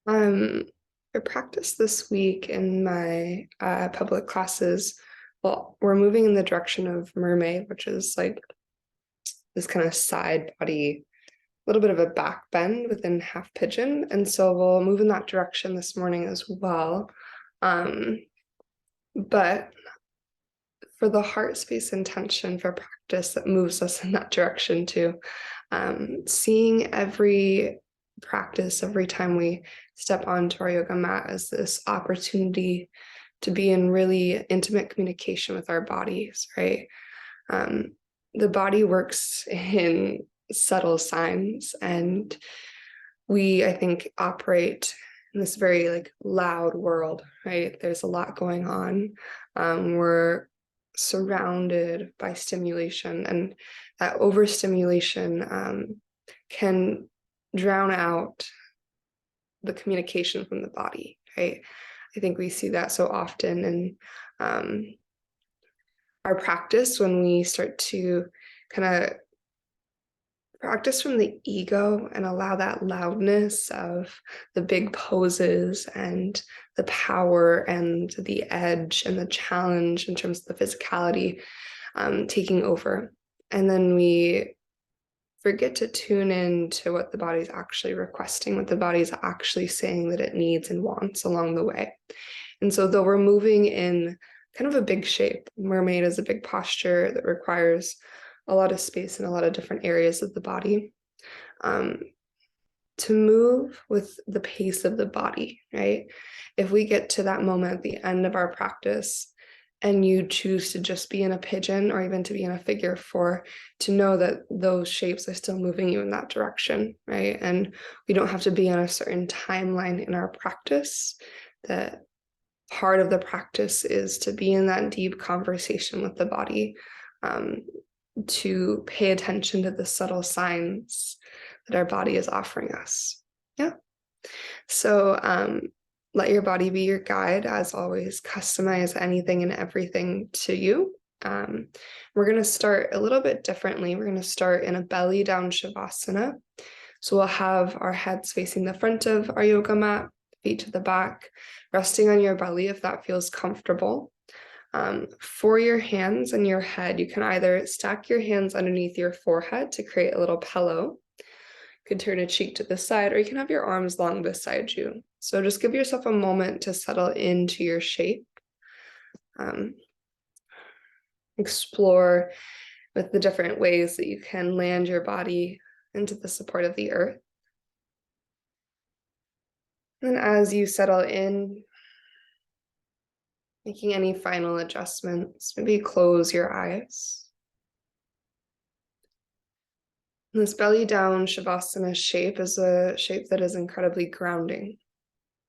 Um, I practiced this week in my public classes. Well, we're moving in the direction of mermaid, which is like this kind of side body, a little bit of a back bend within half pigeon. And so we'll move in that direction this morning as well. Um, but for the heart space intention for practice that moves us in that direction too, seeing every practice, every time we step onto our yoga mat as this opportunity to be in really intimate communication with our bodies, right? The body works in subtle signs, and we, I think, operate in this very like loud world, right? There's a lot going on. We're surrounded by stimulation, and that overstimulation can drown out the communication from the body, right? I think we see that so often in our practice when we start to kind of practice from the ego and allow that loudness of the big poses and the power and the edge and the challenge in terms of the physicality taking over. And then we forget to tune in to what the body's actually requesting, what the body's actually saying that it needs and wants along the way. And so though we're moving in kind of a big shape, mermaid is a big posture that requires a lot of space in a lot of different areas of the body. To move with the pace of the body, right? If we get to that moment at the end of our practice and you choose to just be in a pigeon or even to be in a figure four, to know that those shapes are still moving you in that direction, right? And we don't have to be on a certain timeline in our practice. That part of the practice is to be in that deep conversation with the body, to pay attention to the subtle signs that our body is offering us. Yeah. So let your body be your guide. As always, customize anything and everything to you. We're going to start a little bit differently. We're going to start in a belly down Shavasana. So we'll have our heads facing the front of our yoga mat, feet to the back, resting on your belly if that feels comfortable. For your hands and your head, you can either stack your hands underneath your forehead to create a little pillow. You can turn a cheek to the side, or you can have your arms long beside you. So just give yourself a moment to settle into your shape. Explore with the different ways that you can land your body into the support of the earth. And as you settle in, making any final adjustments, maybe close your eyes. And this belly down Shavasana shape is a shape that is incredibly grounding.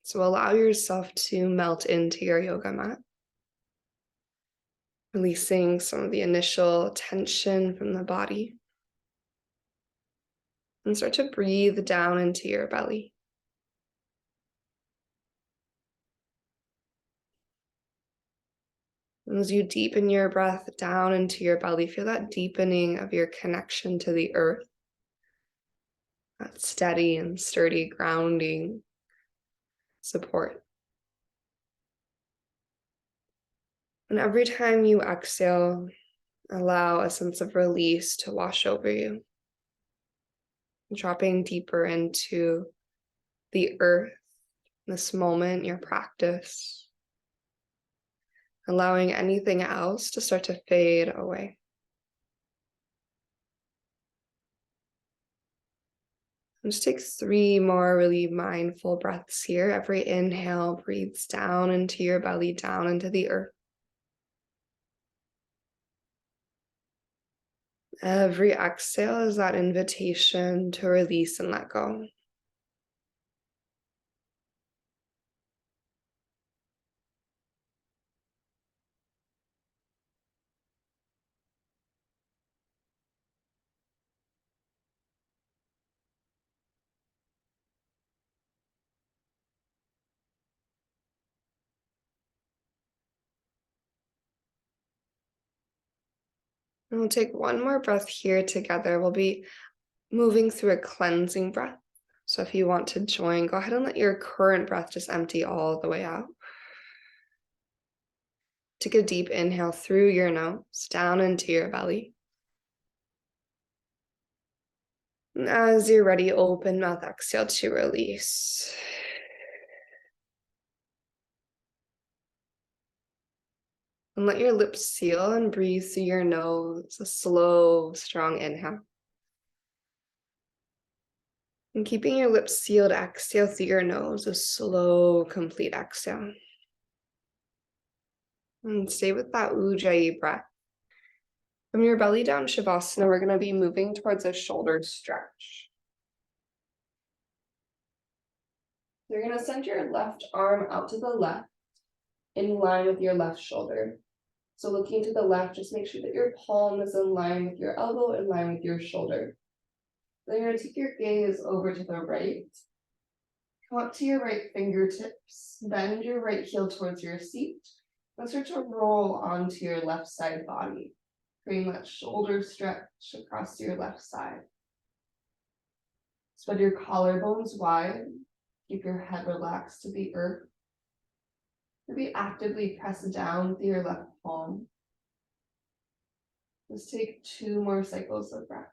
So allow yourself to melt into your yoga mat, releasing some of the initial tension from the body. And start to breathe down into your belly. And as you deepen your breath down into your belly, feel that deepening of your connection to the earth. That steady and sturdy grounding support. And every time you exhale, allow a sense of release to wash over you, dropping deeper into the earth, this moment, your practice, allowing anything else to start to fade away. And just take 3 more really mindful breaths here. Every inhale breathes down into your belly, down into the earth. Every exhale is that invitation to release and let go. And we'll take one more breath here together. We'll be moving through a cleansing breath. So if you want to join, go ahead and let your current breath just empty all the way out. Take a deep inhale through your nose, down into your belly. And as you're ready, open mouth, exhale to release. And let your lips seal and breathe through your nose, a slow, strong inhale. And keeping your lips sealed, exhale through your nose, a slow, complete exhale. And stay with that Ujjayi breath. From your belly down, Shavasana, we're going to be moving towards a shoulder stretch. You're going to send your left arm out to the left, in line with your left shoulder. So looking to the left, just make sure that your palm is in line with your elbow, in line with your shoulder. Then you're going to take your gaze over to the right. Come up to your right fingertips, bend your right heel towards your seat, and start to roll onto your left side body, creating that shoulder stretch across your left side. Spread your collarbones wide, keep your head relaxed to the earth. Maybe actively press down with your left palm. Just take 2 more cycles of breath.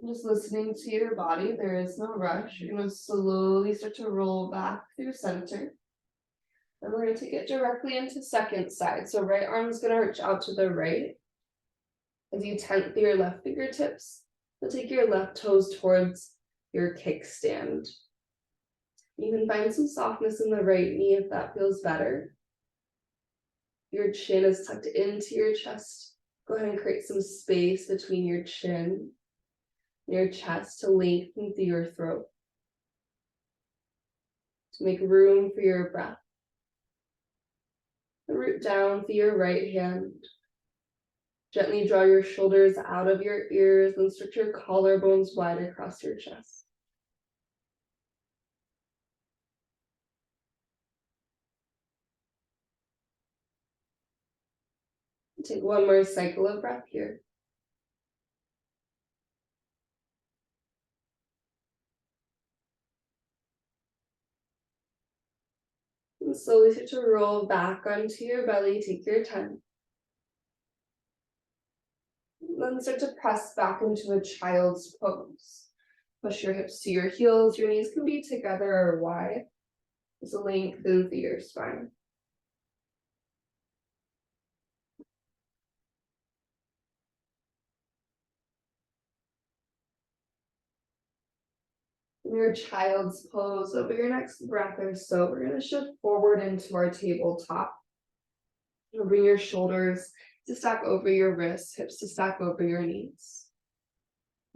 Just listening to your body, there is no rush. You're going to slowly start to roll back through center. And we're going to take it directly into second side. So right arm is going to reach out to the right. As you tenth your left fingertips, you'll take your left toes towards your kickstand. You can find some softness in the right knee if that feels better. Your chin is tucked into your chest. Go ahead and create some space between your chin and your chest to lengthen through your throat. To make room for your breath. Root down through your right hand. Gently draw your shoulders out of your ears and stretch your collarbones wide across your chest. Take 1 more cycle of breath here. And slowly start to roll back onto your belly. Take your time. Then start to press back into a child's pose. Push your hips to your heels. Your knees can be together or wide. Just lengthen through your spine. In your child's pose, over your next breath or so, we're going to shift forward into our tabletop. You'll bring your shoulders to stack over your wrists, hips to stack over your knees.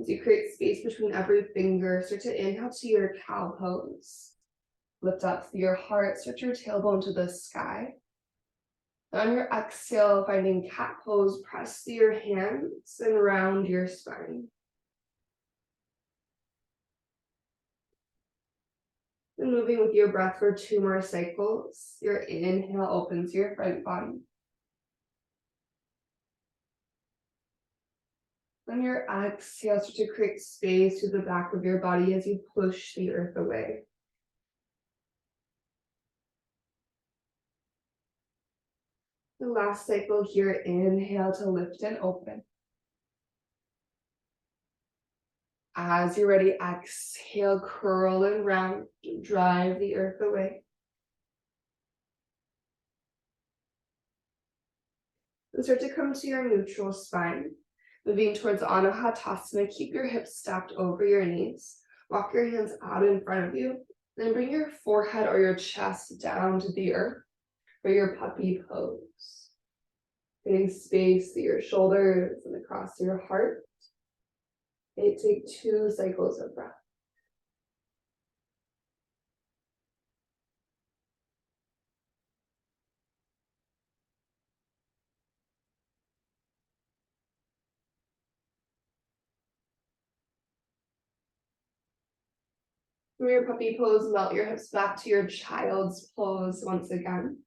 As you create space between every finger, start to inhale to your cow pose. Lift up through your heart, stretch your tailbone to the sky. On your exhale, finding cat pose, press through your hands and round your spine. And moving with your breath for 2 more cycles. Your inhale opens your front body. On your exhale, start to create space to the back of your body as you push the earth away. The last cycle here, inhale to lift and open. As you're ready, exhale, curl and round, drive the earth away. And start to come to your neutral spine. Moving towards Anahatasana, keep your hips stacked over your knees. Walk your hands out in front of you. Then bring your forehead or your chest down to the earth for your puppy pose. Getting space through your shoulders and across your heart. And take 2 cycles of breath. From your puppy pose, melt your hips back to your child's pose once again.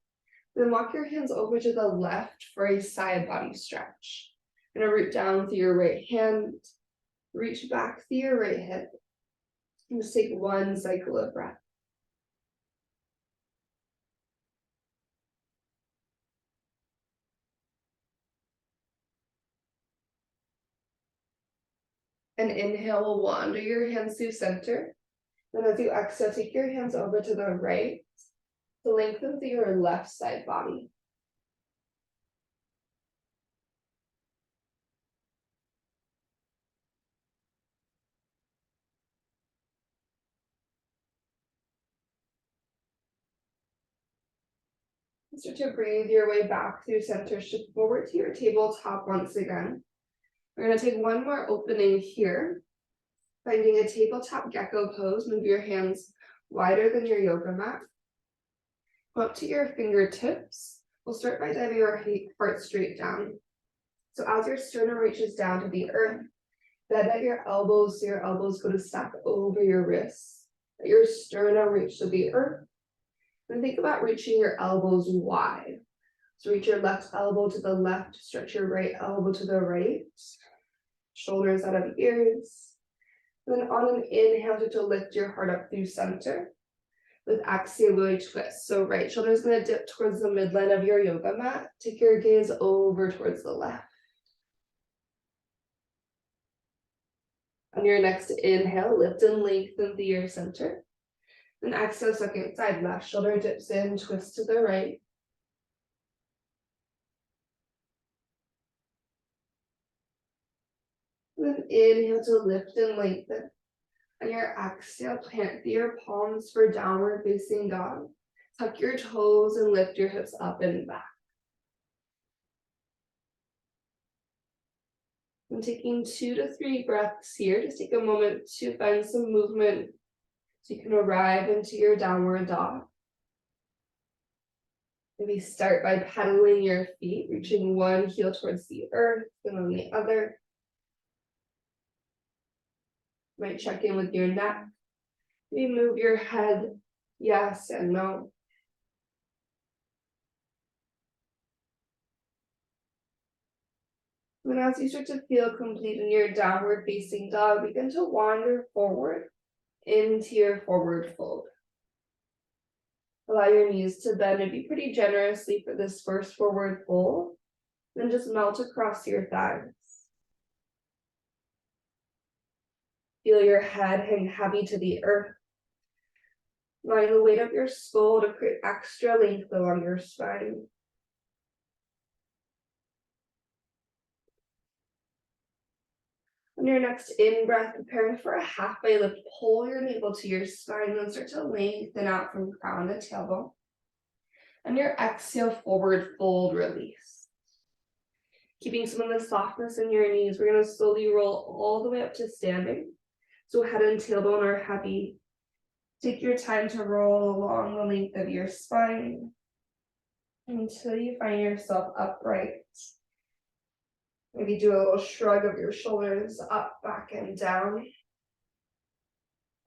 Then walk your hands over to the left for a side body stretch. You're gonna root down through your right hand, reach back through your right hip, and just take one cycle of breath. And inhale, we'll wander your hands through center. And as you exhale, take your hands over to the right to lengthen through your left side body. Start to breathe your way back through center. Shift forward to your tabletop once again. We're going to take one more opening here. Finding a tabletop gecko pose, move your hands wider than your yoga mat. Come up to your fingertips. We'll start by diving our heart straight down. So as your sternum reaches down to the earth, bend at your elbows so your elbows go to stack over your wrists. Let your sternum reach to the earth. And think about reaching your elbows wide. So reach your left elbow to the left, stretch your right elbow to the right. Shoulders out of ears. Then on an inhale, to lift your heart up through center. With exhale, really twist. So right shoulder is going to dip towards the midline of your yoga mat. Take your gaze over towards the left. On your next inhale, lift and lengthen through your center. Then exhale, second side, left shoulder dips in, twist to the right. Then inhale to lift and lengthen. On your exhale, plant your palms for downward facing dog. Tuck your toes and lift your hips up and back. And taking 2 to 3 breaths here, just take a moment to find some movement so you can arrive into your downward dog. Maybe start by pedaling your feet, reaching one heel towards the earth and then the other. Might check in with your neck. Maybe move your head, yes and no. And as you start to feel complete in your downward facing dog, begin to wander forward into your forward fold. Allow your knees to bend and be pretty generously for this first forward fold. Then just melt across your thighs. Feel your head hang heavy to the earth. Allowing the weight of your skull to create extra length along your spine. On your next in-breath, preparing for a halfway lift, pull your navel to your spine, then start to lengthen out from crown to tailbone. On your exhale, forward fold, release. Keeping some of the softness in your knees, we're going to slowly roll all the way up to standing. So head and tailbone are heavy. Take your time to roll along the length of your spine until you find yourself upright. Maybe do a little shrug of your shoulders up, back, and down.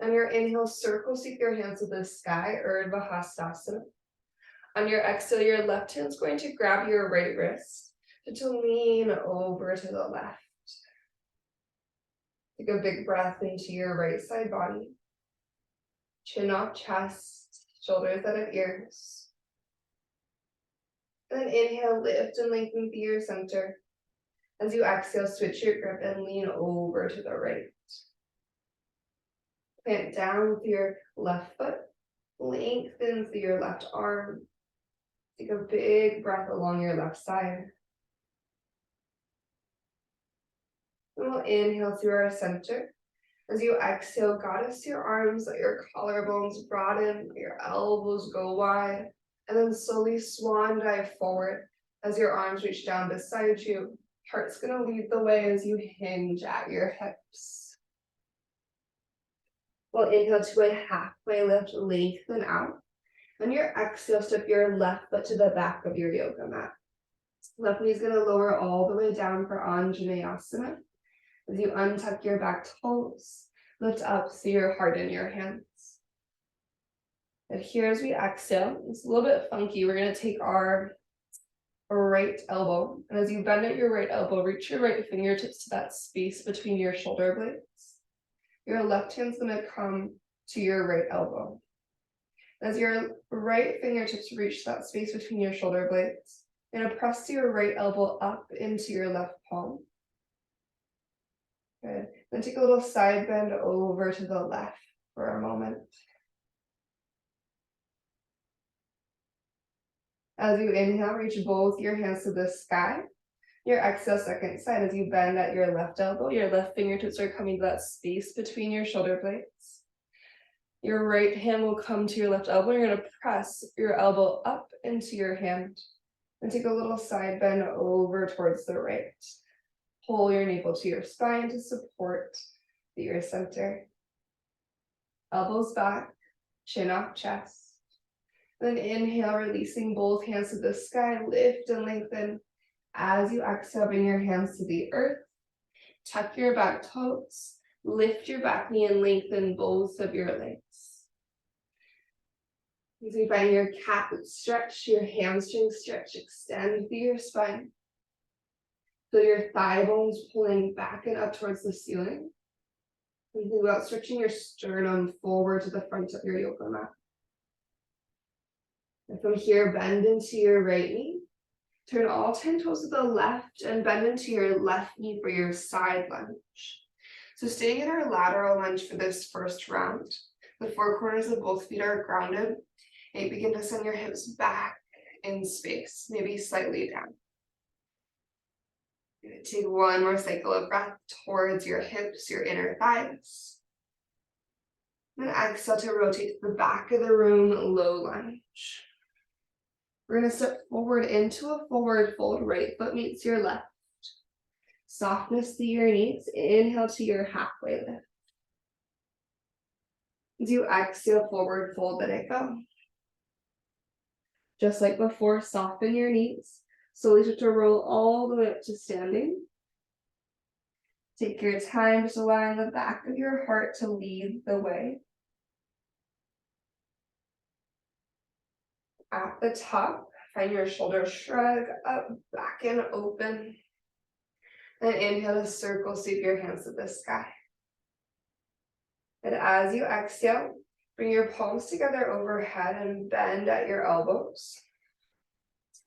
On your inhale, circle, seek your hands to the sky, Urdhva Hastasana. On your exhale, your left hand's going to grab your right wrist to lean over to the left. Take a big breath into your right side body. Chin off chest, shoulders out of ears. And then inhale, lift and lengthen through your center. As you exhale, switch your grip and lean over to the right. Plant down with your left foot. Lengthen through your left arm. Take a big breath along your left side. And we'll inhale through our center. As you exhale, goddess your arms, let your collarbones broaden, let your elbows go wide. And then slowly swan dive forward as your arms reach down beside you. Heart's gonna lead the way as you hinge at your hips. We'll inhale to a halfway lift, lengthen out. On your exhale, step your left foot to the back of your yoga mat. Left knee's gonna lower all the way down for Anjaneyasana. As you untuck your back toes, lift up through your heart in your hands. And here as we exhale, it's a little bit funky. We're going to take our right elbow. And as you bend at your right elbow, reach your right fingertips to that space between your shoulder blades. Your left hand's going to come to your right elbow. As your right fingertips reach that space between your shoulder blades, you're going to press your right elbow up into your left palm. Good. Then take a little side bend over to the left for a moment. As you inhale, reach both your hands to the sky. Your exhale, second side, as you bend at your left elbow, your left fingertips are coming to that space between your shoulder blades. Your right hand will come to your left elbow. You're going to press your elbow up into your hand and take a little side bend over towards the right. Pull your navel to your spine to support the ear center. Elbows back, chin off chest. Then inhale, releasing both hands to the sky, lift and lengthen. As you exhale, bring your hands to the earth. Tuck your back toes, lift your back knee and lengthen both of your legs. As you find your cat stretch, your hamstring stretch, extend through your spine. Feel your thigh bones pulling back and up towards the ceiling. And think about stretching your sternum forward to the front of your yoga mat. And from here, bend into your right knee. Turn all 10 toes to the left and bend into your left knee for your side lunge. So staying in our lateral lunge for this first round, the four corners of both feet are grounded. And you begin to send your hips back in space, maybe slightly down. Take one more cycle of breath towards your hips, your inner thighs. Then exhale to rotate to the back of the room, low lunge. We're going to step forward into a forward fold. Right foot meets your left. Softness through your knees. Inhale to your halfway lift. As you exhale, forward fold, let it go. Just like before, soften your knees. Slowly start to roll all the way up to standing. Take your time, just allowing the back of your heart to lead the way. At the top, find your shoulders shrug up, back and open. And inhale to circle, sweep your hands to the sky. And as you exhale, bring your palms together overhead and bend at your elbows.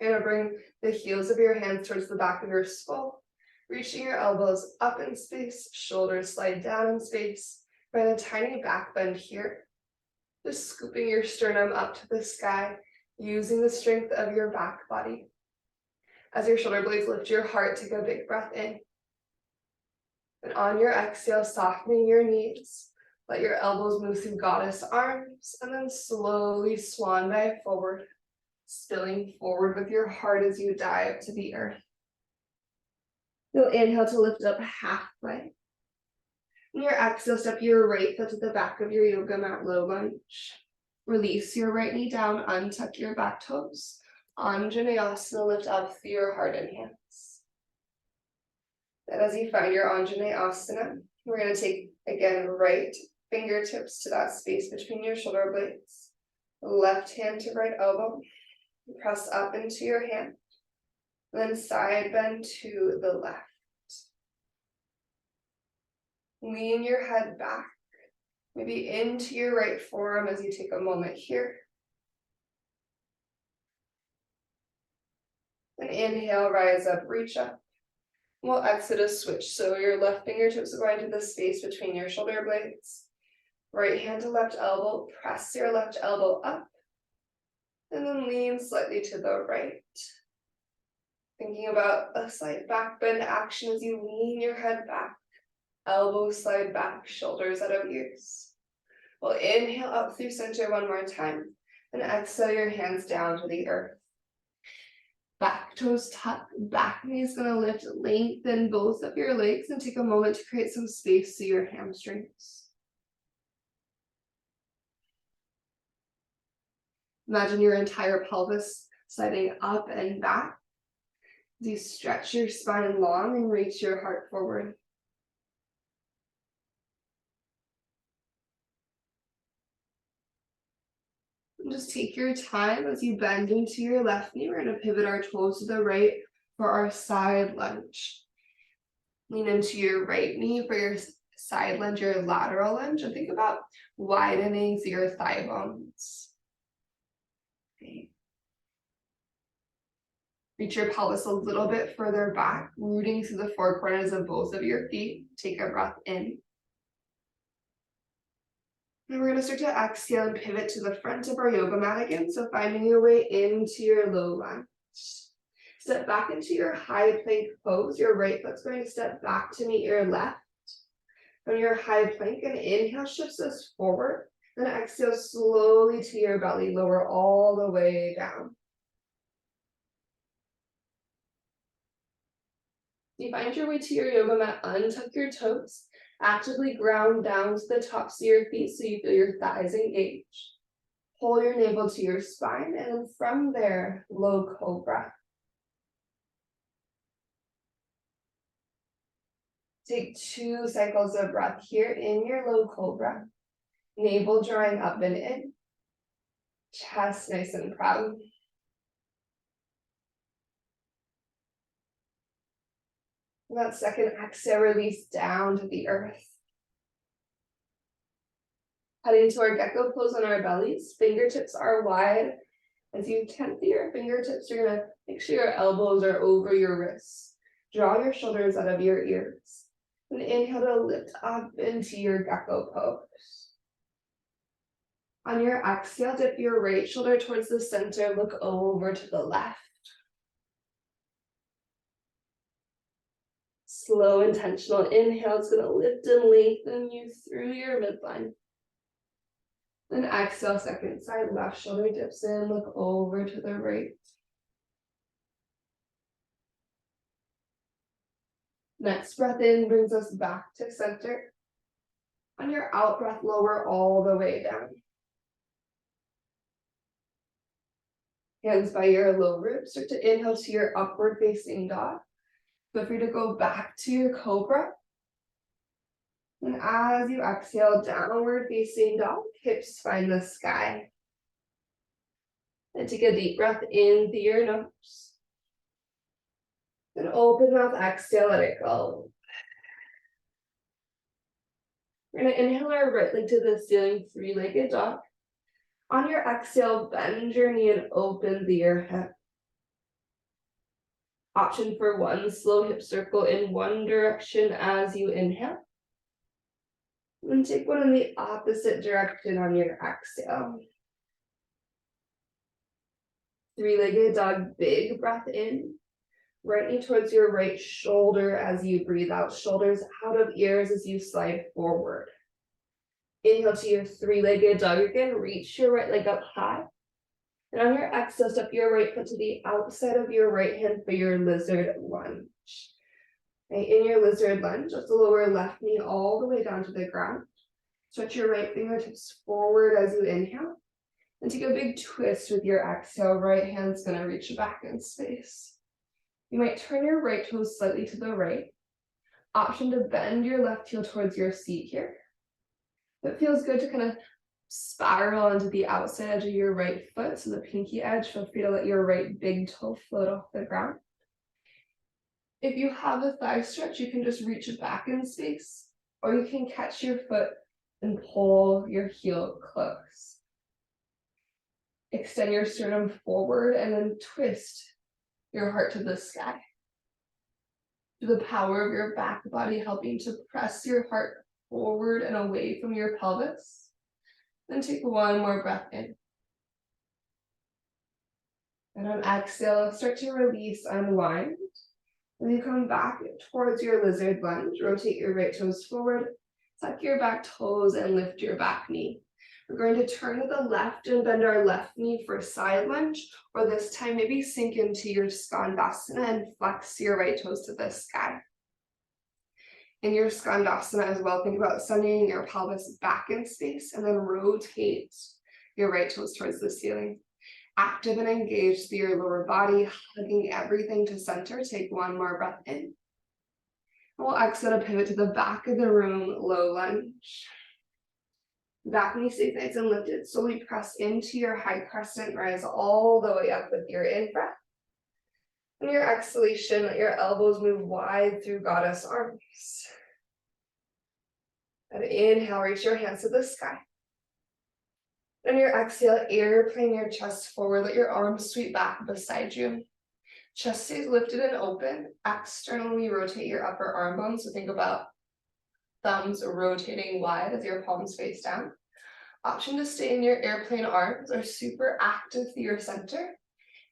You're going to bring the heels of your hands towards the back of your skull, reaching your elbows up in space, shoulders slide down in space. Find a tiny back bend here. Just scooping your sternum up to the sky, using the strength of your back body. As your shoulder blades lift your heart, take a big breath in. And on your exhale, softening your knees. Let your elbows move through goddess arms, and then slowly swan dive forward, spilling forward with your heart as you dive to the earth. You'll inhale to lift up halfway. And your exhale, step your right foot to the back of your yoga mat, low lunge. Release your right knee down, untuck your back toes. Anjaneyasana, lift up through your heart and hands. Then as you find your Anjaneyasana, we're going to take, again, right fingertips to that space between your shoulder blades. Left hand to right elbow. Press up into your hand. Then side bend to the left. Lean your head back, maybe into your right forearm as you take a moment here. Then inhale, rise up, reach up. We'll exit a switch. So your left fingertips are going to the space between your shoulder blades. Right hand to left elbow, press your left elbow up. And then lean slightly to the right. Thinking about a slight back bend action as you lean your head back. Elbows slide back, shoulders out of ears. We'll inhale up through center one more time. And exhale your hands down to the earth. Back toes tuck, back knee is going to lift, lengthen both of your legs and take a moment to create some space to your hamstrings. Imagine your entire pelvis sliding up and back. As you stretch your spine long and reach your heart forward. And just take your time as you bend into your left knee. We're going to pivot our toes to the right for our side lunge. Lean into your right knee for your side lunge, your lateral lunge, and think about widening your thigh bones. Okay. Reach your pelvis a little bit further back, rooting through the four corners of both of your feet. Take a breath in. And we're going to start to exhale and pivot to the front of our yoga mat again. So finding your way into your low lunge. Step back into your high plank pose. Your right foot's going to step back to meet your left. From your high plank, and inhale shifts us forward. Then exhale slowly to your belly, lower all the way down. You find your way to your yoga mat, untuck your toes, actively ground down to the tops of your feet so you feel your thighs engaged. Pull your navel to your spine, and then from there, low cobra. Take 2 cycles of breath here in your low cobra. Navel drawing up and in. Chest nice and proud. And that second exhale, release down to the earth. Heading to our gecko pose on our bellies. Fingertips are wide. As you tense your fingertips, you're going to make sure your elbows are over your wrists. Draw your shoulders out of your ears. And inhale to lift up into your gecko pose. On your exhale, dip your right shoulder towards the center. Look over to the left. Slow, intentional inhale is going to lift and lengthen you through your midline. Then exhale, second side, left shoulder dips in, look over to the right. Next breath in brings us back to center. On your out breath, lower all the way down. Hands by your low ribs. Start to inhale to your upward facing dog. Feel free to go back to your cobra. And as you exhale, downward facing dog, hips find the sky. And take a deep breath in through your nose. Then open mouth, exhale, let it go. We're going to inhale our right leg to the ceiling, 3-legged dog. On your exhale, bend your knee and open your hip. Option for 1 slow hip circle in one direction as you inhale. And take one in the opposite direction on your exhale. 3-legged dog, big breath in. Right knee towards your right shoulder as you breathe out. Shoulders out of ears as you slide forward. Inhale to your 3-legged dog again. Reach your right leg up high. And on your exhale, step your right foot to the outside of your right hand for your lizard lunge. Okay, in your lizard lunge, just lower left knee all the way down to the ground. Stretch your right fingertips forward as you inhale. And take a big twist with your exhale. Right hand's going to reach back in space. You might turn your right toes slightly to the right. Option to bend your left heel towards your seat here. It feels good to kind of spiral onto the outside edge of your right foot, so the pinky edge. Feel free to let your right big toe float off the ground. If you have a thigh stretch, you can just reach it back in space, or you can catch your foot and pull your heel close. Extend your sternum forward and then twist your heart to the sky. The power of your back body helping to press your heart forward and away from your pelvis. Then take one more breath in. And on exhale, start to release, unwind. When you come back towards your lizard lunge, rotate your right toes forward, tuck your back toes and lift your back knee. We're going to turn to the left and bend our left knee for side lunge, or this time maybe sink into your skandasana and flex your right toes to the sky. In your skandasana as well, think about sending your pelvis back in space and then rotate your right toes towards the ceiling. Active and engaged through your lower body, hugging everything to center. Take one more breath in. And we'll exhale to pivot to the back of the room, low lunge. Back knee stays nice and lifted. Slowly press into your high crescent, rise all the way up with your in-breath. And your exhalation, let your elbows move wide through goddess arms. And inhale, reach your hands to the sky. And your exhale, airplane your chest forward, let your arms sweep back beside you. Chest stays lifted and open. Externally rotate your upper arm bones. So think about thumbs rotating wide as your palms face down. Option to stay in your airplane arms or super active through your center.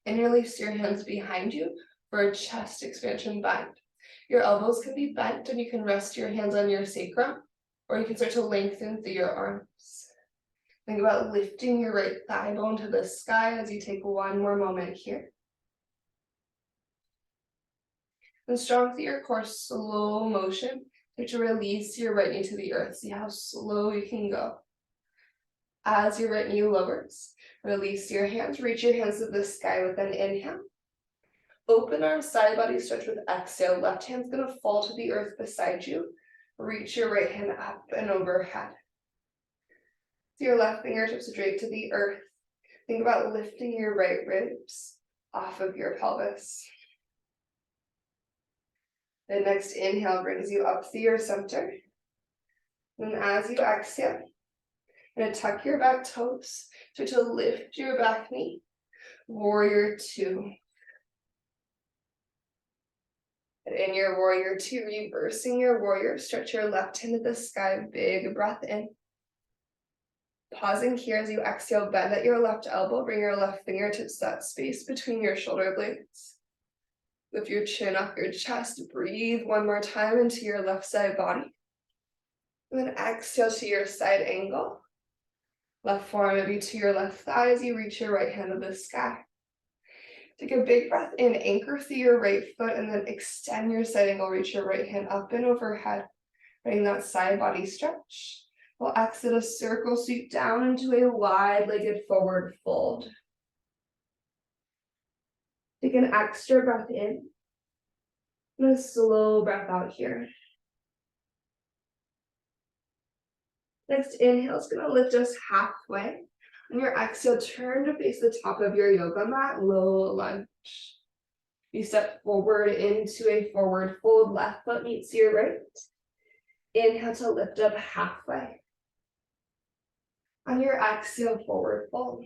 Interlace your hands behind you for a chest expansion bend. Your elbows can be bent and you can rest your hands on your sacrum, or you can start to lengthen through your arms. Think about lifting your right thigh bone to the sky as you take one more moment here. And strong through your core, slow motion. Start to release your right knee to the earth. See how slow you can go. As your right knee lowers, release your hands. Reach your hands to the sky with an inhale. Open arms, side body stretch with exhale. Left hand's gonna fall to the earth beside you. Reach your right hand up and overhead. So your left fingertips drape to the earth. Think about lifting your right ribs off of your pelvis. The next inhale brings you up through your center. And as you exhale, you're gonna tuck your back toes. Start to lift your back knee. Warrior two. And in your warrior two, reversing your warrior, stretch your left hand to the sky, big breath in. Pausing here as you exhale, bend at your left elbow, bring your left fingertips to that space between your shoulder blades. Lift your chin off your chest, breathe one more time into your left side body. And then exhale to your side angle. Left forearm maybe to your left thigh as you reach your right hand to the sky. Take a big breath in, anchor through your right foot, and then extend your side angle, reach your right hand up and overhead. Bring that side body stretch. We'll exit a circle, sweep down into a wide-legged forward fold. Take an extra breath in, and a slow breath out here. Next inhale is gonna lift us halfway. On your exhale, turn to face the top of your yoga mat, low lunge. You step forward into a forward fold, left foot meets your right. Inhale to lift up halfway. On your exhale, forward fold.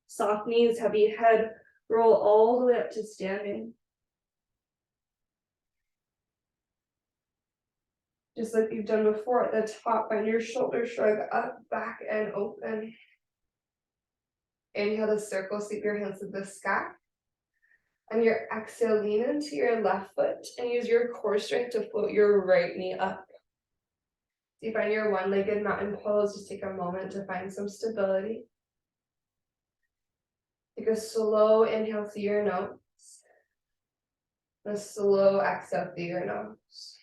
Soft knees, heavy head, roll all the way up to standing. Just like you've done before, at the top, bend your shoulders, shrug up, back, and open. Inhale to circle, sweep your hands to the sky. On your exhale, lean into your left foot and use your core strength to float your right knee up. So you find your one-legged mountain pose, just take a moment to find some stability. Take a slow inhale through your nose. And a slow exhale through your nose.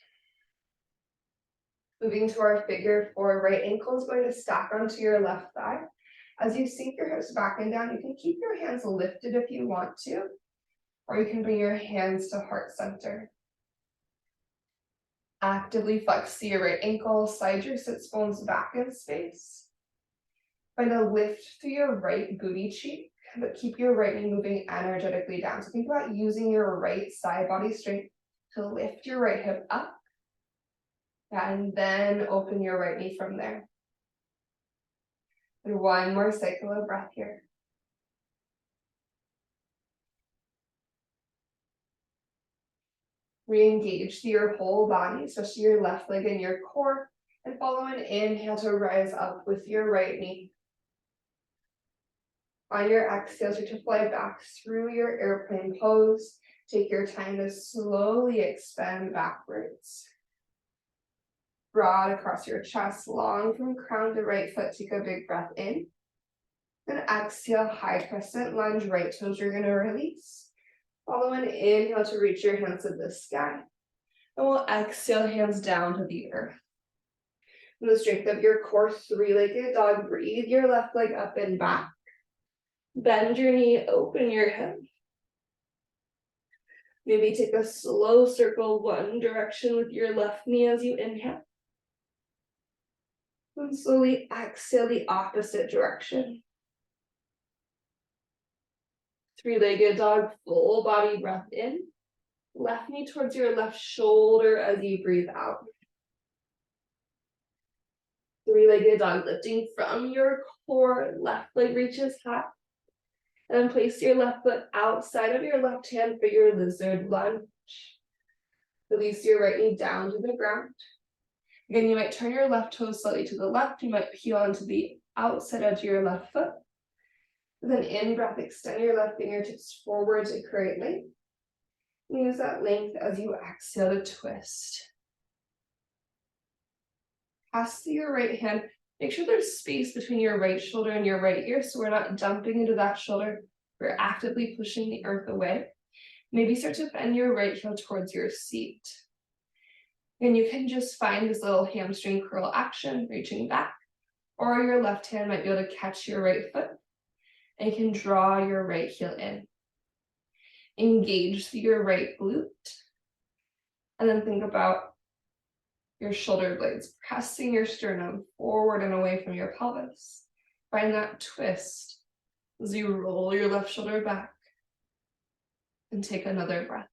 Moving to our figure four, right ankle is going to stack onto your left thigh. As you sink your hips back and down, you can keep your hands lifted if you want to, or you can bring your hands to heart center. Actively flex to your right ankle, slide your sits bones back in space. Find a lift through your right booty cheek, but keep your right knee moving energetically down. So think about using your right side body strength to lift your right hip up, and then open your right knee from there. And one more cycle of breath here. Re-engage through your whole body, especially your left leg and your core, and follow an inhale to rise up with your right knee. On your exhale, start to fly back through your airplane pose. Take your time to slowly expand backwards. Broad across your chest, long from crown to right foot. Take a big breath in. Then exhale, high crescent lunge, right toes you're gonna release. Follow an inhale to reach your hands to the sky. And we'll exhale, hands down to the earth. From the strength of your core, three-legged dog, breathe your left leg up and back. Bend your knee, open your hip. Maybe take a slow circle one direction with your left knee as you inhale. And slowly exhale the opposite direction. Three-legged dog, full body breath in. Left knee towards your left shoulder as you breathe out. Three-legged dog, lifting from your core, left leg reaches high. And then place your left foot outside of your left hand for your lizard lunge. Release your right knee down to the ground. Again, you might turn your left toe slightly to the left. You might peel onto the outside edge of your left foot. And then in breath, extend your left fingertips forward to create length. Use that length as you exhale to twist. Pass through your right hand. Make sure there's space between your right shoulder and your right ear so we're not dumping into that shoulder. We're actively pushing the earth away. Maybe start to bend your right heel towards your seat. And you can just find this little hamstring curl action, reaching back. Or your left hand might be able to catch your right foot. And you can draw your right heel in. Engage through your right glute. And then think about your shoulder blades, pressing your sternum forward and away from your pelvis. Find that twist as you roll your left shoulder back. And take another breath.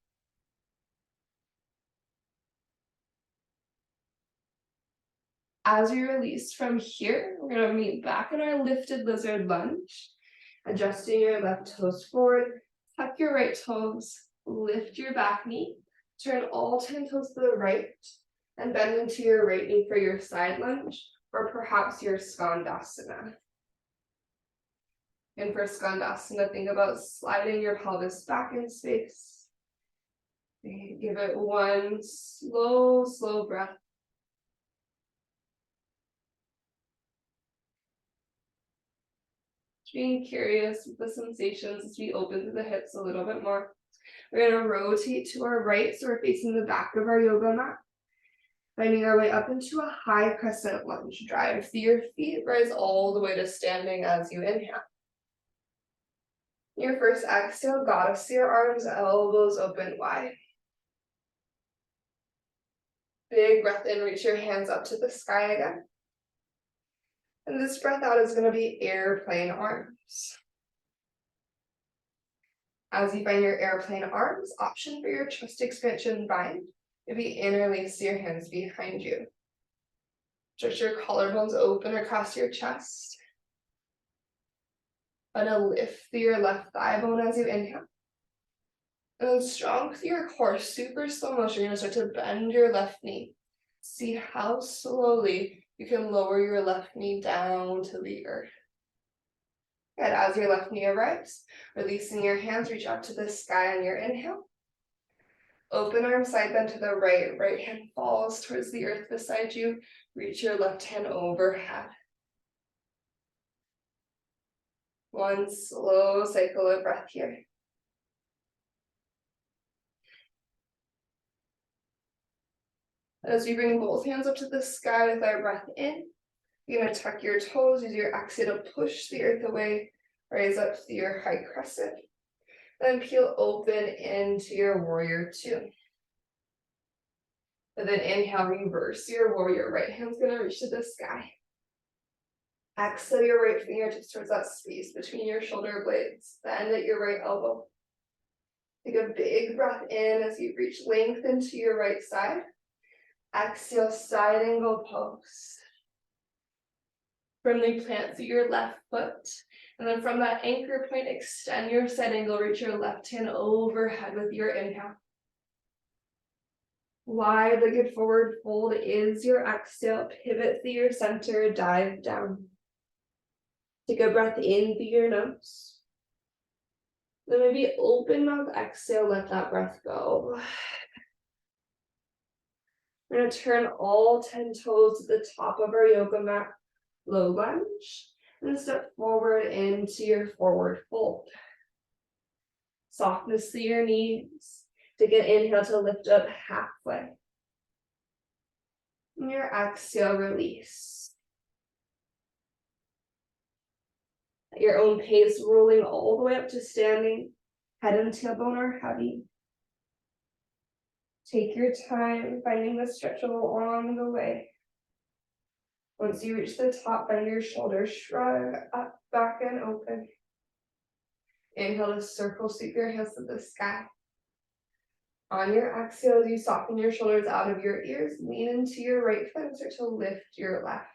As you release from here, we're going to meet back in our lifted lizard lunge. Adjusting your left toes forward, tuck your right toes, lift your back knee, turn all 10 toes to the right, and bend into your right knee for your side lunge, or perhaps your skandasana. And for skandasana, think about sliding your pelvis back in space. Give it one slow breath. Being curious with the sensations as we open through the hips a little bit more. We're going to rotate to our right, so we're facing the back of our yoga mat. Finding our way up into a high crescent lunge. Drive through your feet, rise all the way to standing as you inhale. Your first exhale, goddess your arms, elbows open wide. Big breath in, reach your hands up to the sky again. And this breath out is going to be airplane arms. As you find your airplane arms, option for your chest expansion bind. Maybe interlace your hands behind you. Stretch your collarbones open across your chest. And a lift through your left thigh bone as you inhale. And then strong through your core, super slow motion. You're going to start to bend your left knee. See how slowly you can lower your left knee down to the earth. And as your left knee arrives, releasing your hands, reach out to the sky on your inhale. Open arm side bend to the right. Right hand falls towards the earth beside you. Reach your left hand overhead. One slow cycle of breath here. As we bring both hands up to the sky with our breath in, you're going to tuck your toes, use your exhale to push the earth away, raise up to your high crescent, then peel open into your warrior two. And then inhale, reverse your warrior. Right hand's going to reach to the sky. Exhale your right fingertips towards that space between your shoulder blades. Bend at your right elbow. Take a big breath in as you reach length into your right side. Exhale, side angle pose. Firmly plant through your left foot. And then from that anchor point, extend your side angle, reach your left hand overhead with your inhale. Wide-legged forward fold is your exhale. Pivot through your center, dive down. Take a breath in through your nose. Then maybe open mouth, exhale, let that breath go. We're going to turn all 10 toes to the top of our yoga mat, low lunge, and step forward into your forward fold. Softness through your knees. Take an inhale to lift up halfway. And your exhale, release. At your own pace, rolling all the way up to standing. Head and tailbone are heavy. Take your time, finding the stretch along the way. Once you reach the top, bend your shoulders, shrug up, back, and open. Inhale to circle, sweep your hands to the sky. On your exhale, as you soften your shoulders out of your ears, lean into your right foot and start to lift your left.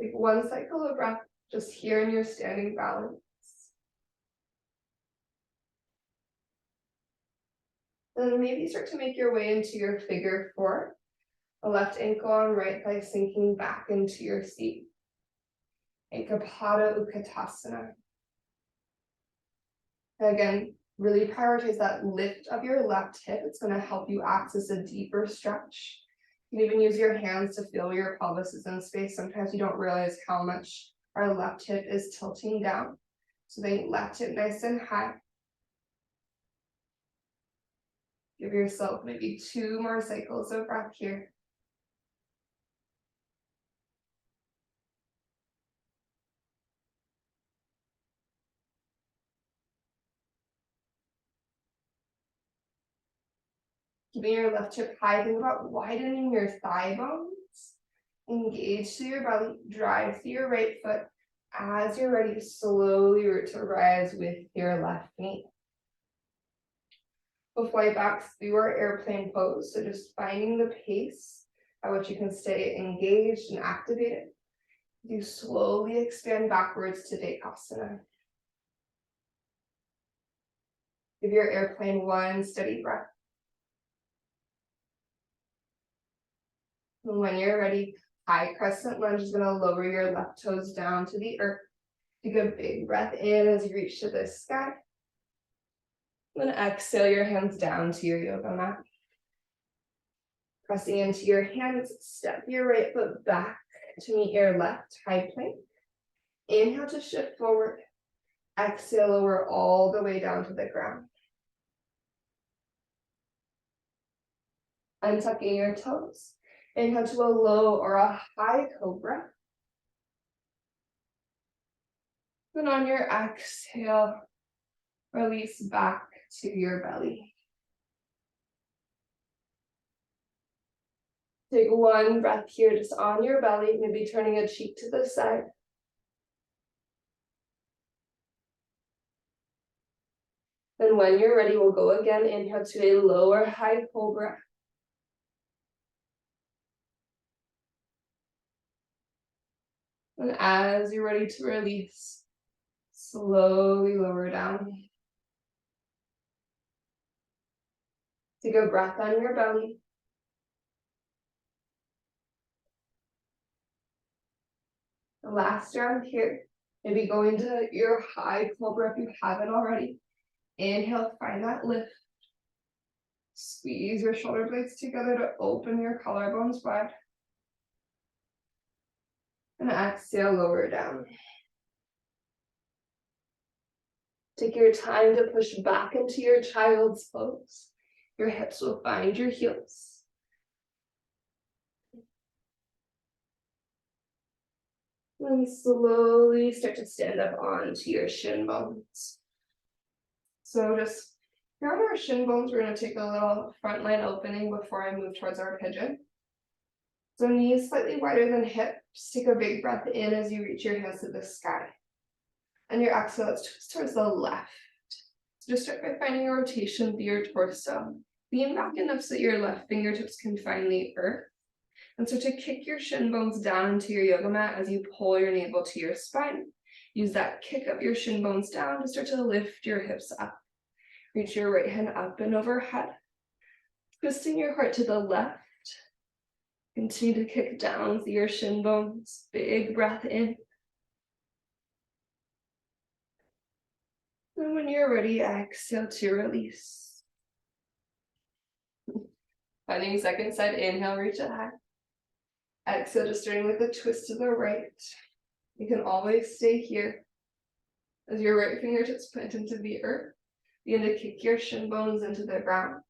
Take one cycle of breath just here in your standing balance. Then maybe start to make your way into your figure four. The left ankle on right thigh sinking back into your seat. Ekapada Utkatasana. Again, really prioritize that lift of your left hip. It's going to help you access a deeper stretch. You can even use your hands to feel your pelvis is in space. Sometimes you don't realize how much our left hip is tilting down. So then left hip nice and high. Give yourself maybe 2 more cycles of breath here. Keeping your left hip high, think about widening your thigh bones. Engage through your belly, drive through your right foot. As you're ready, slowly root to rise with your left knee. We'll fly back through our airplane pose, so just finding the pace at which you can stay engaged and activated. You slowly expand backwards to Dekasana. Give your airplane one steady breath. And when you're ready, high crescent lunge is going to lower your left toes down to the earth. Take a big breath in as you reach to the sky. Then exhale your hands down to your yoga mat. Pressing into your hands, step your right foot back to meet your left high plank. Inhale to shift forward. Exhale, lower all the way down to the ground. Untucking your toes. Inhale to a low or a high cobra. Then on your exhale, release back to your belly. Take one breath here just on your belly, maybe turning a cheek to the side. Then when you're ready, we'll go again. Inhale to a lower high cobra. And as you're ready to release, slowly lower down. Take a breath on your belly. The last round here, maybe go into your high cobra if you haven't already. Inhale, find that lift. Squeeze your shoulder blades together to open your collarbones wide. And exhale, lower down. Take your time to push back into your child's pose. Your hips will find your heels. And slowly start to stand up onto your shin bones. So just here on our shin bones, we're going to take a little front line opening before I move towards our pigeon. So knees slightly wider than hips. Take a big breath in as you reach your hands to the sky. And your exhale, let's twist towards the left. So just start by finding a rotation through your torso. Lean back enough so that your left fingertips can find the earth. And so to kick your shin bones down into your yoga mat as you pull your navel to your spine. Use that kick of your shin bones down to start to lift your hips up. Reach your right hand up and overhead. Twisting your heart to the left. Continue to kick down through your shin bones. Big breath in. And when you're ready, exhale to release. Finding second side, inhale, reach it high. Exhale, just starting with a twist to the right. You can always stay here. As your right fingertips plant into the earth, begin to kick your shin bones into the ground.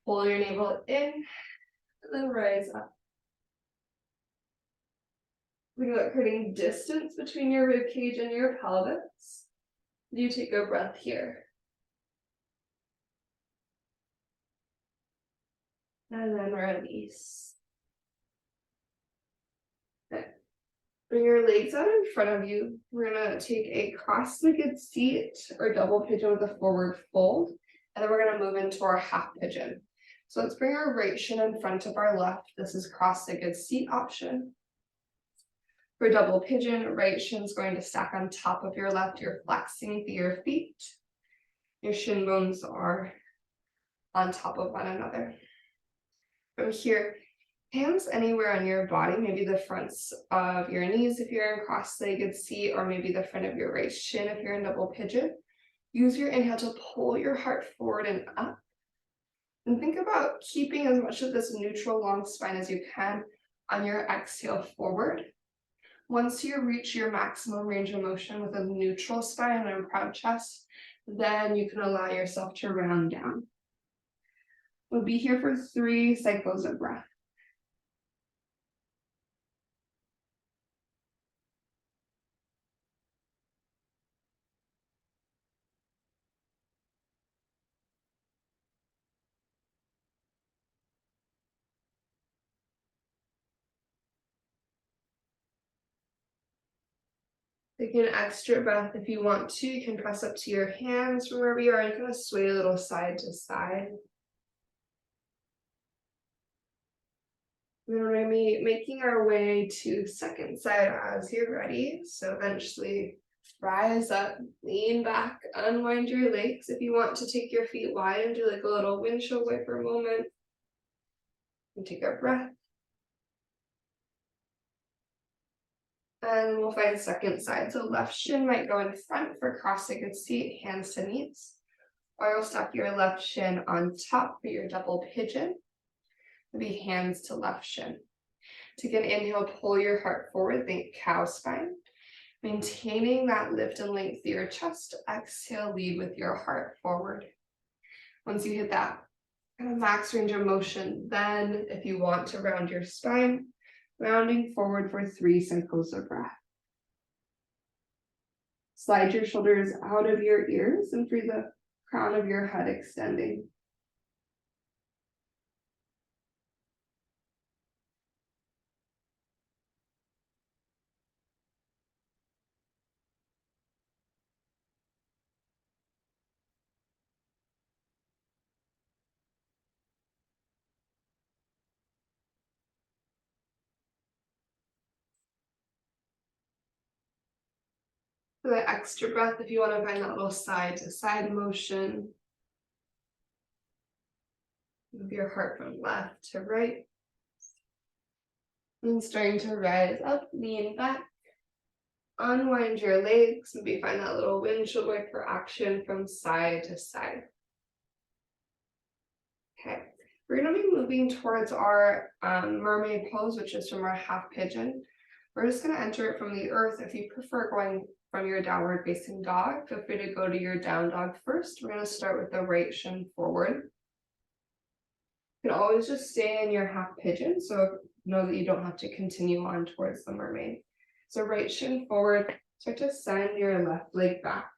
Pull your navel in, and then rise up. Think about creating distance between your rib cage and your pelvis. You take a breath here. And then release. Bring your legs out in front of you. We're gonna take a cross-legged seat or double pigeon with a forward fold, and then we're gonna move into our half pigeon. So let's bring our right shin in front of our left. This is cross-legged seat option. For double pigeon, right shin is going to stack on top of your left. You're flexing through your feet. Your shin bones are on top of one another. From here, hands anywhere on your body, maybe the fronts of your knees if you're in cross-legged seat, or maybe the front of your right shin if you're in double pigeon. Use your inhale to pull your heart forward and up. And think about keeping as much of this neutral long spine as you can on your exhale forward. Once you reach your maximum range of motion with a neutral spine and a proud chest, then you can allow yourself to round down. We'll be here for 3 cycles of breath. Take an extra breath if you want to. You can press up to your hands from wherever you are. You can sway a little side to side. We're going to be making our way to second side as you're ready. So eventually rise up, lean back, unwind your legs. If you want to take your feet wide and do like a little windshield wiper moment. And take a breath. And we'll find second side. So left shin might go in front for cross-legged seat, hands to knees. Or you'll stack your left shin on top for your double pigeon. Maybe hands to left shin. Take an inhale, pull your heart forward, think cow spine. Maintaining that lift and length through your chest. Exhale, lead with your heart forward. Once you hit that kind of max range of motion, then if you want to round your spine, rounding forward for 3 cycles of breath. Slide your shoulders out of your ears and free the crown of your head extending. For that extra breath, if you want to find that little side to side motion, move your heart from left to right. And starting to rise up, lean back. Unwind your legs, maybe find that little windshield wiper action from side to side. Okay, we're going to be moving towards our mermaid pose, which is from our half pigeon. We're just going to enter it from the earth. If you prefer going from your downward facing dog, feel free to go to your down dog first. We're going to start with the right shin forward. You can always just stay in your half pigeon, so know that you don't have to continue on towards the mermaid. So right shin forward, start to send your left leg back.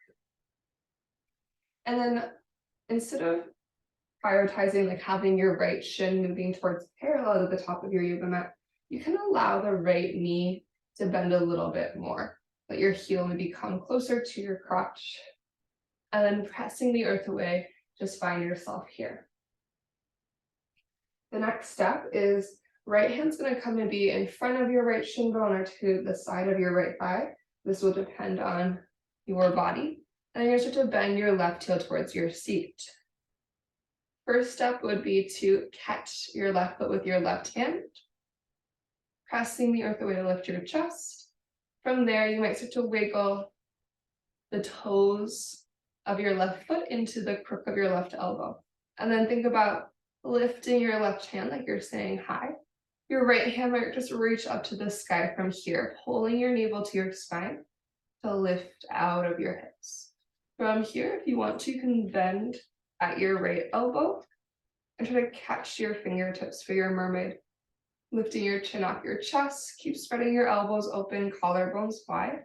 And then instead of prioritizing like having your right shin moving towards parallel to the top of your yoga mat, you can allow the right knee to bend a little bit more. Let your heel maybe come closer to your crotch. And then pressing the earth away, just find yourself here. The next step is right hand's going to come and be in front of your right shin bone or to the side of your right thigh. This will depend on your body. And you're going to start to bend your left heel towards your seat. First step would be to catch your left foot with your left hand, pressing the earth away to lift your chest. From there, you might start to wiggle the toes of your left foot into the crook of your left elbow. And then think about lifting your left hand like you're saying hi. Your right hand might just reach up to the sky from here, pulling your navel to your spine to lift out of your hips. From here, if you want to, you can bend at your right elbow and try to catch your fingertips for your mermaid. Lifting your chin off your chest, keep spreading your elbows open, collarbones wide.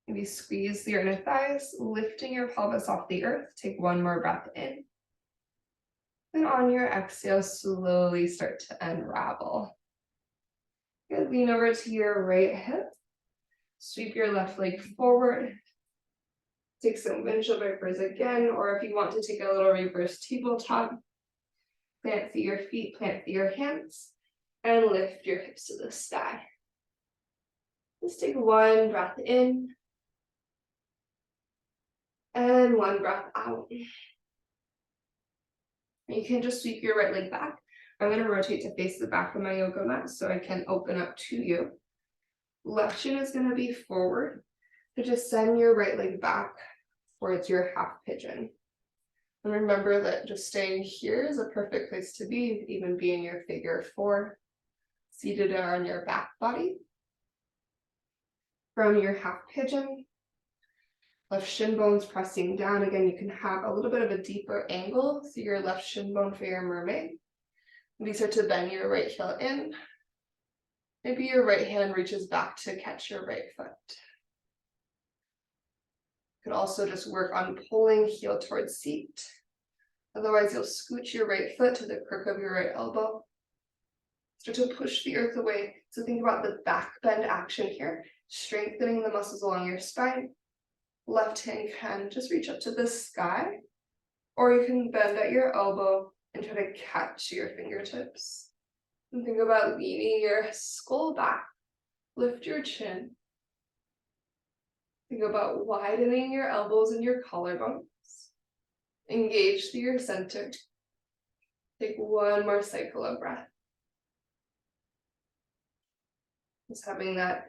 Maybe squeeze your inner thighs, lifting your pelvis off the earth. Take one more breath in. And on your exhale, slowly start to unravel. Good. Lean over to your right hip. Sweep your left leg forward. Take some windshield wipers again, or if you want to take a little reverse tabletop, plant through your feet, plant through your hands, and lift your hips to the sky. Just take one breath in, and one breath out. You can just sweep your right leg back. I'm going to rotate to face the back of my yoga mat so I can open up to you. Left shin is going to be forward. So just send your right leg back towards your half pigeon. And remember that just staying here is a perfect place to be. You could even be in your figure four, seated on your back body. From your half pigeon, left shin bones pressing down. Again, you can have a little bit of a deeper angle, so your left shin bone for your mermaid. Maybe start to bend your right heel in. Maybe your right hand reaches back to catch your right foot. You could also just work on pulling heel towards seat. Otherwise, you'll scooch your right foot to the crook of your right elbow. Start to push the earth away. So think about the back bend action here, strengthening the muscles along your spine. Left hand can just reach up to the sky, or you can bend at your elbow and try to catch your fingertips. And think about leaning your skull back. Lift your chin. Think about widening your elbows and your collarbones. Engage through your center. Take one more cycle of breath. Just having that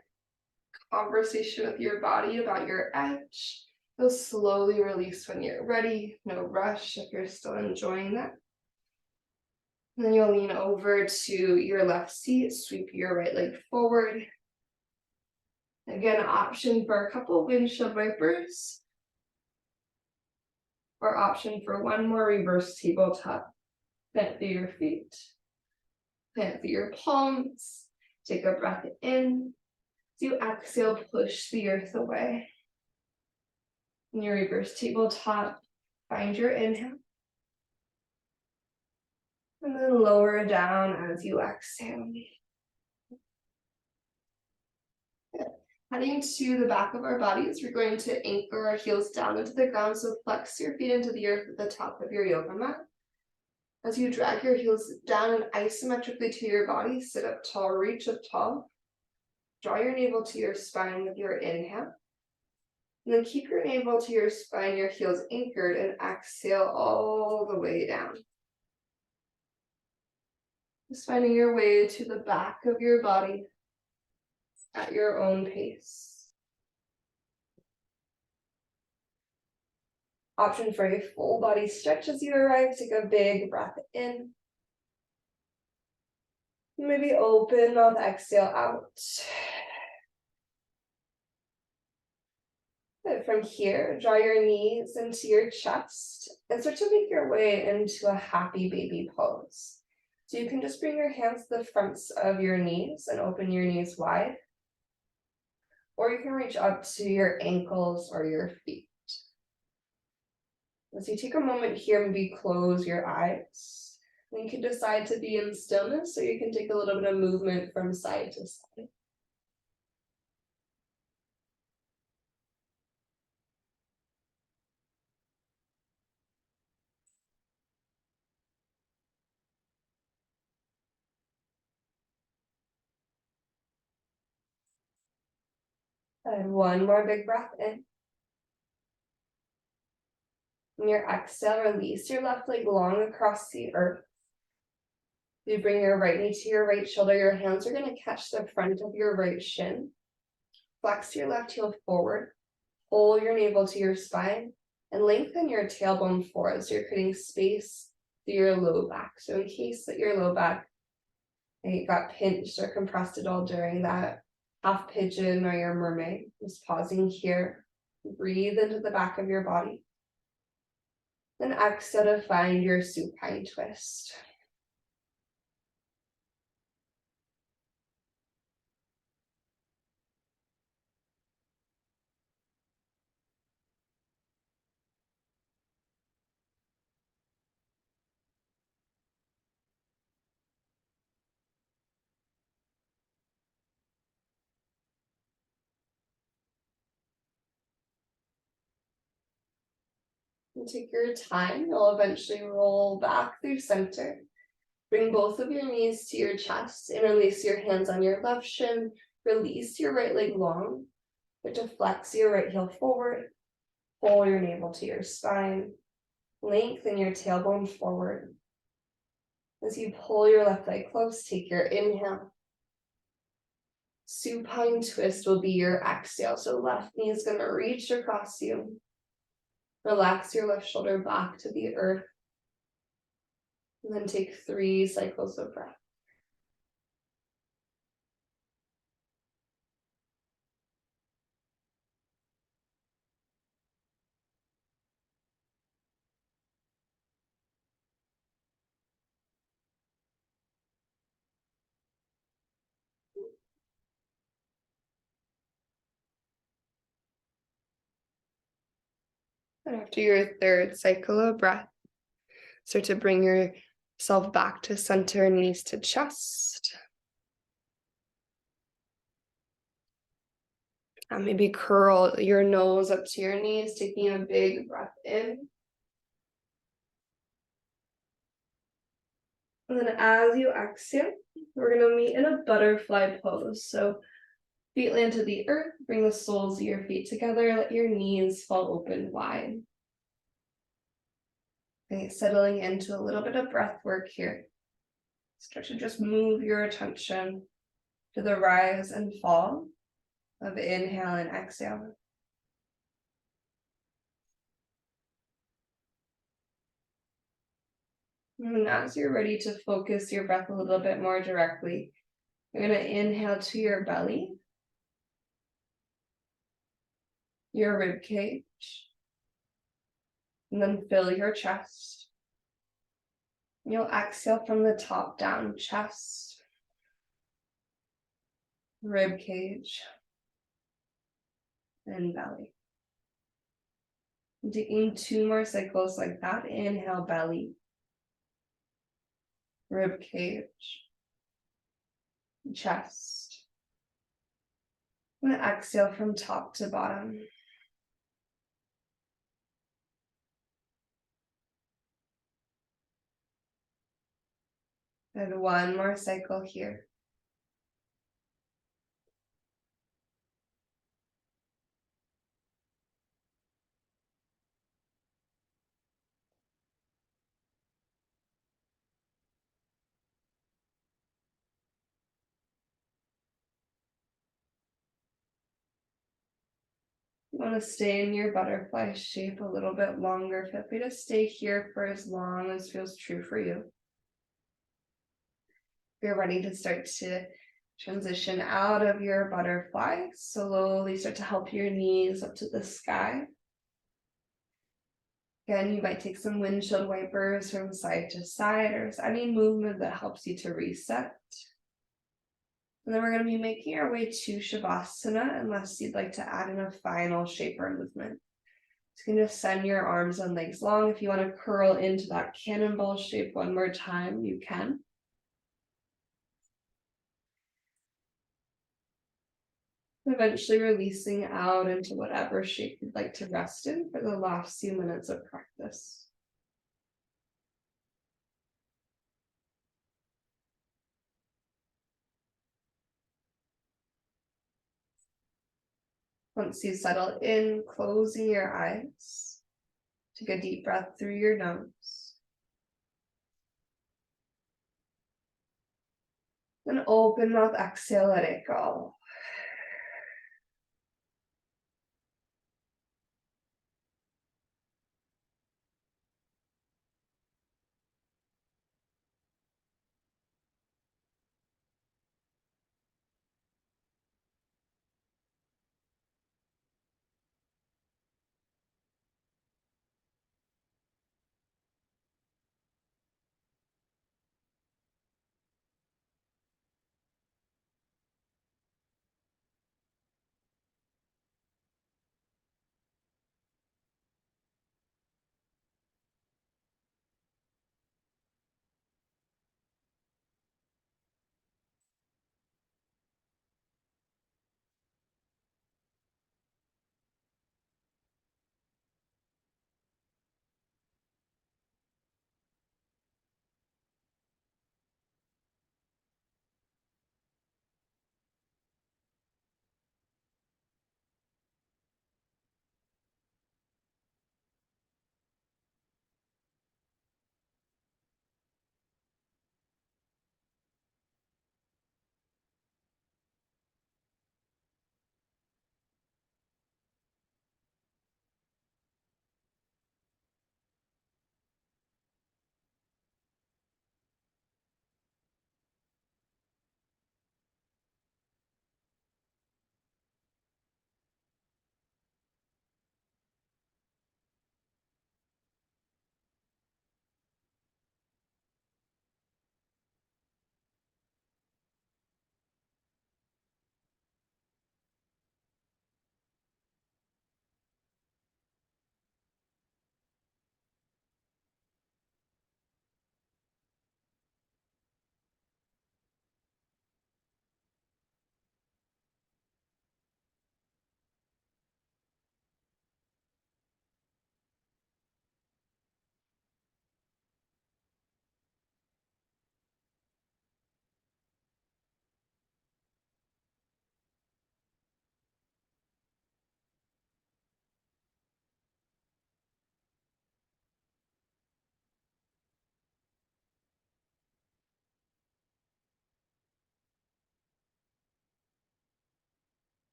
conversation with your body about your edge. You'll slowly release when you're ready. No rush if you're still enjoying that. And then you'll lean over to your left seat, sweep your right leg forward. Again, option for a couple windshield wipers, or option for one more reverse tabletop. Plant through your feet, plant through your palms, take a breath in. As you exhale, push the earth away. In your reverse tabletop, find your inhale. And then lower down as you exhale. Good. Heading to the back of our bodies, we're going to anchor our heels down into the ground, so flex your feet into the earth at the top of your yoga mat. As you drag your heels down and isometrically to your body, sit up tall, reach up tall. Draw your navel to your spine with your inhale. And then keep your navel to your spine, your heels anchored, and exhale all the way down. Just finding your way to the back of your body at your own pace. Option for a full body stretch as you arrive. Take a big breath in. Maybe open, mouth exhale out. Good. From here, draw your knees into your chest and start to make your way into a happy baby pose. So you can just bring your hands to the fronts of your knees and open your knees wide. Or you can reach up to your ankles or your feet. As you take a moment here, maybe close your eyes. And you can decide to be in stillness, so you can take a little bit of movement from side to side. And one more big breath in. And your exhale, release your left leg long across the earth. You bring your right knee to your right shoulder. Your hands are going to catch the front of your right shin. Flex your left heel forward. Pull your navel to your spine. And lengthen your tailbone forward so you're creating space through your low back. So in case that your low back got pinched or compressed at all during that half pigeon or your mermaid, just pausing here. Breathe into the back of your body. Then exhale to find your supine twist. And take your time. You'll eventually roll back through center. Bring both of your knees to your chest. Interlace your hands on your left shin. Release your right leg long. But to flex your right heel forward. Pull your navel to your spine. Lengthen your tailbone forward. As you pull your left leg close, take your inhale. Supine twist will be your exhale. So left knee is going to reach across you. Relax your left shoulder back to the earth. And then take 3 cycles of breath. And after your 3rd cycle of breath, start to bring yourself back to center, knees to chest. And maybe curl your nose up to your knees, taking a big breath in. And then as you exhale, we're going to meet in a butterfly pose. So feet land to the earth, bring the soles of your feet together, let your knees fall open wide. Okay, settling into a little bit of breath work here. Start to just move your attention to the rise and fall of inhale and exhale. And as you're ready to focus your breath a little bit more directly, you're going to inhale to your belly, your rib cage, and then fill your chest. You'll exhale from the top down, chest, rib cage, and belly. And taking 2 more cycles like that. Inhale, belly, rib cage, chest. And exhale from top to bottom. And 1 more cycle here. You want to stay in your butterfly shape a little bit longer. Feel free to stay here for as long as feels true for you. You're ready to start to transition out of your butterfly. Slowly start to help your knees up to the sky. Again, you might take some windshield wipers from side to side, or any movement that helps you to reset. And then we're going to be making our way to Shavasana, unless you'd like to add in a final shape or movement. So you can just send your arms and legs long. If you want to curl into that cannonball shape one more time, you can. Eventually releasing out into whatever shape you'd like to rest in for the last few minutes of practice. Once you settle in, closing your eyes. Take a deep breath through your nose. Then open mouth, exhale, let it go.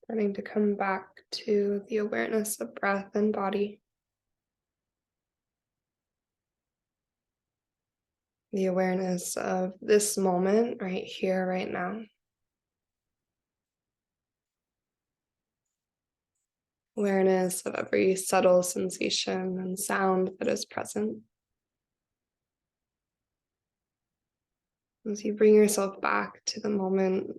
Starting to come back to the awareness of breath and body. The awareness of this moment right here, right now. Awareness of every subtle sensation and sound that is present. As you bring yourself back to the moment,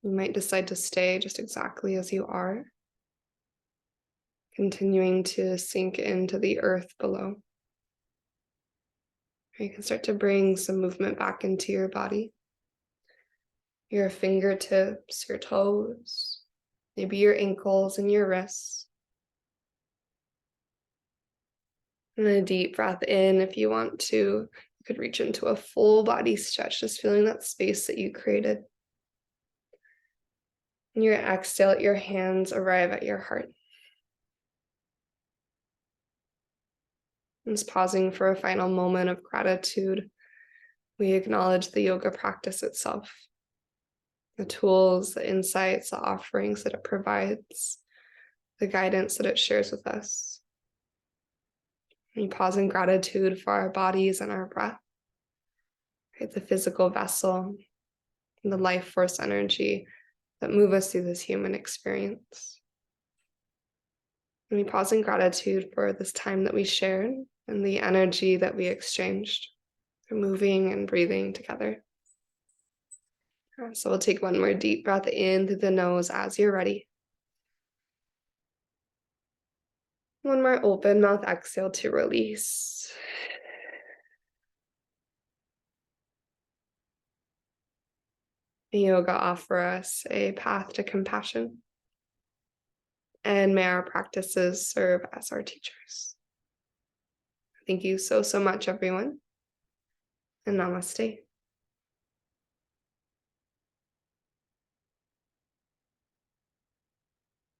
you might decide to stay just exactly as you are, continuing to sink into the earth below. You can start to bring some movement back into your body, your fingertips, your toes, maybe your ankles and your wrists. And a deep breath in if you want to. You could reach into a full body stretch, just feeling that space that you created. And your exhale, your hands arrive at your heart. And just pausing for a final moment of gratitude, we acknowledge the yoga practice itself, the tools, the insights, the offerings that it provides, the guidance that it shares with us. We pause in gratitude for our bodies and our breath, right? The physical vessel and the life force energy that move us through this human experience. And we pause in gratitude for this time that we shared and the energy that we exchanged through moving and breathing together. So we'll take one more deep breath in through the nose as you're ready. One more open mouth exhale to release. May yoga offer us a path to compassion, and may our practices serve as our teachers. Thank you so much, everyone, and namaste.